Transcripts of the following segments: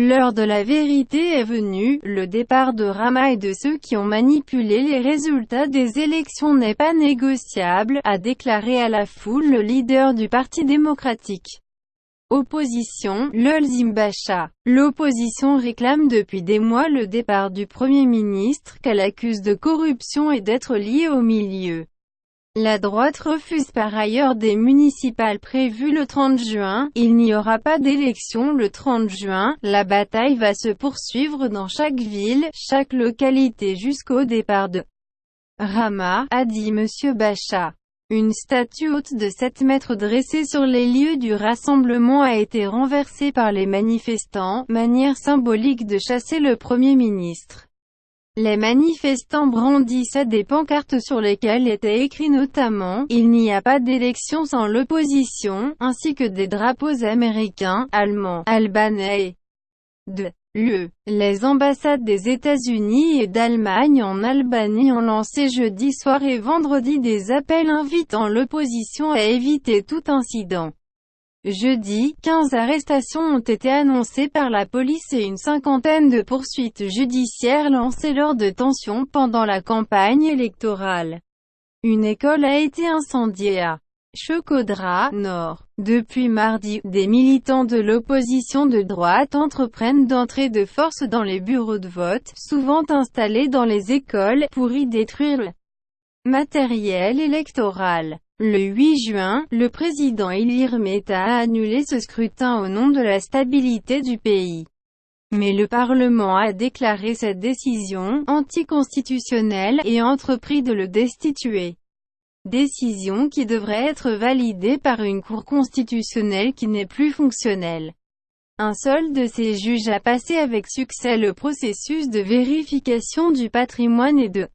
L'heure de la vérité est venue, le départ de Rama et de ceux qui ont manipulé les résultats des élections n'est pas négociable, a déclaré à la foule le leader du Parti démocratique. Opposition, Lulzim Bacha. L'opposition réclame depuis des mois le départ du Premier ministre, qu'elle accuse de corruption et d'être lié au milieu. La droite refuse par ailleurs des municipales prévues le 30 juin. Il n'y aura pas d'élection le 30 juin, la bataille va se poursuivre dans chaque ville, chaque localité jusqu'au départ de Rama, a dit M. Bacha. Une statue haute de 7 mètres dressée sur les lieux du rassemblement a été renversée par les manifestants, manière symbolique de chasser le Premier ministre. Les manifestants brandissaient des pancartes sur lesquelles était écrit notamment « Il n'y a pas d'élection sans l'opposition », ainsi que des drapeaux américains, allemands, albanais et de l'UE. Les ambassades des États-Unis et d'Allemagne en Albanie ont lancé jeudi soir et vendredi des appels invitant l'opposition à éviter tout incident. Jeudi, 15 arrestations ont été annoncées par la police et une cinquantaine de poursuites judiciaires lancées lors de tensions pendant la campagne électorale. Une école a été incendiée à Chokodra, Nord. Depuis mardi, des militants de l'opposition de droite entreprennent d'entrer de force dans les bureaux de vote, souvent installés dans les écoles, pour y détruire le matériel électoral. Le 8 juin, le président Ilir Meta a annulé ce scrutin au nom de la stabilité du pays. Mais le Parlement a déclaré cette décision anticonstitutionnelle et entrepris de le destituer. Décision qui devrait être validée par une cour constitutionnelle qui n'est plus fonctionnelle. Un seul de ces juges a passé avec succès le processus de vérification du patrimoine et de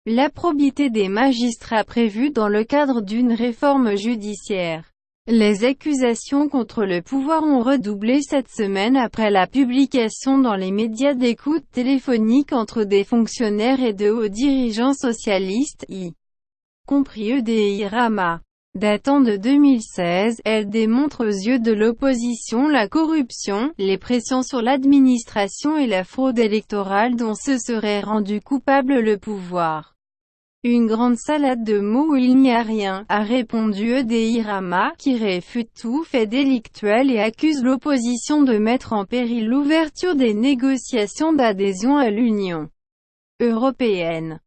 la probité des magistrats prévue dans le cadre d'une réforme judiciaire. Les accusations contre le pouvoir ont redoublé cette semaine après la publication dans les médias d'écoutes téléphoniques entre des fonctionnaires et de hauts dirigeants socialistes, y compris EDI Rama. Datant de 2016, elle démontre aux yeux de l'opposition la corruption, les pressions sur l'administration et la fraude électorale dont se serait rendu coupable le pouvoir. Une grande salade de mots où il n'y a rien, a répondu EDI Rama, qui réfute tout fait délictuel et accuse l'opposition de mettre en péril l'ouverture des négociations d'adhésion à l'Union européenne.